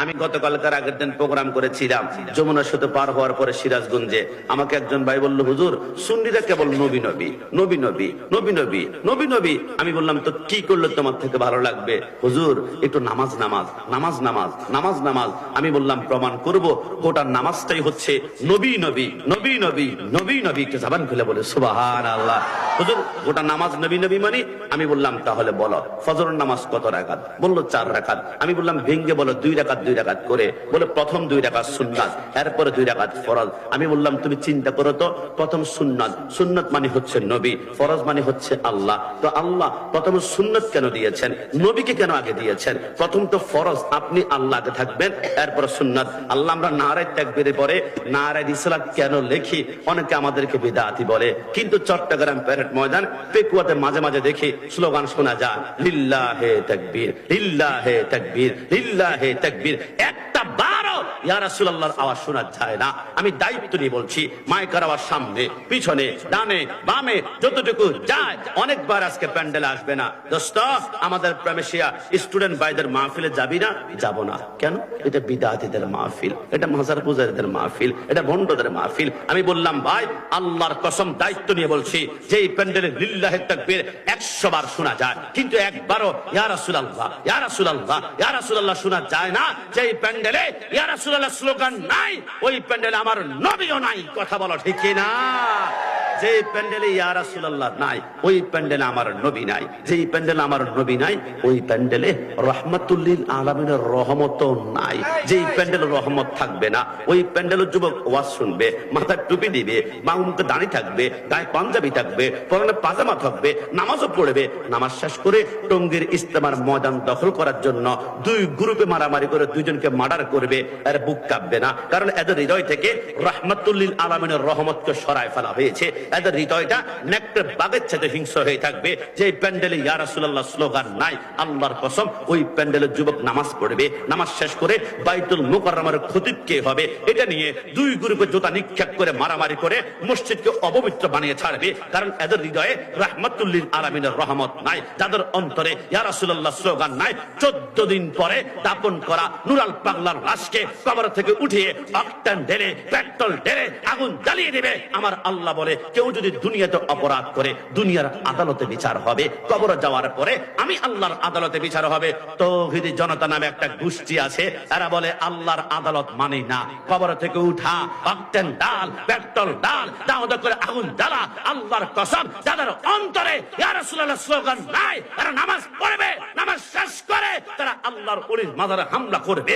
আমি গতকালকার আগের দিন প্রোগ্রাম করেছিলাম যমুনা সেতু পার হওয়ার পরে সিরাজগঞ্জে। আমাকে একজন ভাই বলল, হুজুর সুন্নিরা কেবল নবী নবী নবী নবী নবী নবী নবী নবী। আমি বললাম, তো কি করলে তোমার থেকে ভালো লাগবে? হুজুর একটু নামাজ নামাজ নামাজ নামাজ নামাজ নামাজ। আমি বললাম, প্রমাণ করব। গোটা নামাজটাই হচ্ছে নবী নবী নবী নবী নবী নবী। কে জবান খুলে বলে সুবহানাল্লাহ। হুজুর গোটা নামাজ নবী নবী মানে? আমি বললাম, তাহলে বলো ফজরের নামাজ কত রাকাত? বললো 4 রাকাত। আমি বললাম, ভেঙ্গে বলো 2 রাকাত 2 রাকাত করে। বলে প্রথম 2 রাকাত সুন্নাত, এরপরে 2 রাকাত ফরজ। আমি বললাম, তুমি চিন্তা করো তো, প্রথম সুন্নাত, সুন্নাত মানে হচ্ছে নবী, ফরজ মানে হচ্ছে আল্লাহ। তো আল্লাহ প্রথম সুন্নাত কেন দিয়েছেন? নবীকে কেন আগে দিয়েছেন? প্রথম তো ফরজ, আপনি আল্লাহকে থাকবেন, এরপর সুন্নাত। আল্লাহ আমরা নারায়ে তাকবীরে পরে নারায়ে রিসালাত কেন লেখি? অনেকে আমাদেরকে বিদআতি বলে, কিন্তু চট্টগ্রাম প্যারেড ময়দান পেকুয়াতে মাঝে মাঝে দেখি স্লোগান শোনা যায়, লিল্লাহে তাকবীর লিল্লাহে তাকবীর লিল্লাহে তাকবীর। একটা বারো ইয়া রাসূলুল্লাহর আওয়াজ শোনা যায় না। আমি দায়িত্ব নিয়ে বলছি, মাইকের আওয়াজ সামনে পিছনে ডানে বামে যতটুকু যায়। অনেকবার আজকে প্যান্ডেলে আসবে না দোস্ত, আমাদের প্রেমেশিয়া স্টুডেন্ট ভাইদের মাহফিলে যাবি না? যাব না। কেন? এটা বিদআতীদের মাহফিল, এটা মাজার পূজারীদের মাহফিল, এটা ভণ্ডদের মাহফিল। আমি বললাম, ভাই আল্লাহর কসম দায়িত্ব নিয়ে বলছি, যে এই প্যান্ডেলে লিল্লাহে তাকবীর 100 বার শোনা যায়, কিন্তু একবারও ইয়া রাসূলুল্লাহ ইয়া রাসূলুল্লাহ ইয়া রাসূলুল্লাহ শোনা যায় না। যে এই প্যান্ডেলে ইয়া রাসূলুল্লাহ স্লোগান নাই, ওই প্যান্ডেলে আমার নবীও নাই। কথা বলো ঠিক কিনা? যে প্যান্ডেলে ইয়া রাসূলুল্লাহ নাই, ওই প্যান্ডেলে আমার নবী নাই। যেই প্যান্ডেলে আমার নবী নাই, ওই প্যান্ডেলে রাহমাতুল লিল আলামিনের রহমতও নাই। যেই প্যান্ডেলে রহমত থাকবে না, ওই প্যান্ডেলের যুবক ওয়াজ শুনবে, মাথায় টুপি দিবে, মুখে দাড়ি থাকবে, গায়ে পাঞ্জাবি থাকবে, পরনে পাজামা থাকবে, নামাজও পড়বে। নামাজ শেষ করে টঙ্গীর ইজতেমার ময়দান দখল করার জন্য 2 গ্রুপে মারামারি করে 2 জনকে মার্ডার করবে। এর বুক কাঁপবে না, কারণ এদের হৃদয় থেকে রাহমাতুল লিল আলামিনের রহমতকে সরায় ফেলা হয়েছে। এদের হৃদয়টা নেকড়ের বাঘের সাথে হিংস্র হয়ে থাকবে। যে প্যান্ডেলে ইয়া রাসূলুল্লাহ স্লোগান নাই, আল্লাহর কসম ওই প্যান্ডেলের যুবক নামাজ পড়বে। নামাজ শেষ করে বাইতুল মুকাররমের খতিব কে হবে এটা নিয়ে 2 গ্রুপে জুতা নিক্ষেপ করে মারামারি করে মসজিদকে অপবিত্র বানিয়ে ছাড়বে। কারণ এদের হৃদয়ে রাহমাতুল লিল আলামিনের রহমত নাই। যাদের অন্তরে ইয়া রাসূলুল্লাহ স্লোগান নাই, 14 দিন পরে দাপন করা নুরাল পাগলার লাশকে কবর থেকে উঠিয়ে অক্টেন ঢেলে পেট্রোল ঢেলে আগুন জ্বালিয়ে দেবে। আমার আল্লাহ বলে, কেউ যদি দুনিয়াতে অপরাধ করে দুনিয়ার আদালতে বিচার হবে, কবর যাওয়ার পরে আমি আল্লাহর আদালতে বিচার হবে। তৌহিদি জনতা নামে একটা গোষ্ঠী আছে, এরা বলে আল্লাহর আদালত মানে না। কবর থেকে উঠা অক্টেন ডাল পেট্রোল ডাল দাও করে আগুন জ্বালা। আল্লাহর কসম, যাদের অন্তরে ইয়া রাসূলুল্লাহ স্লোগান নাই, এরা নামাজ পড়বে, নামাজ শেষ করে তারা আল্লাহর ওলির মাজারে হামলা করবে।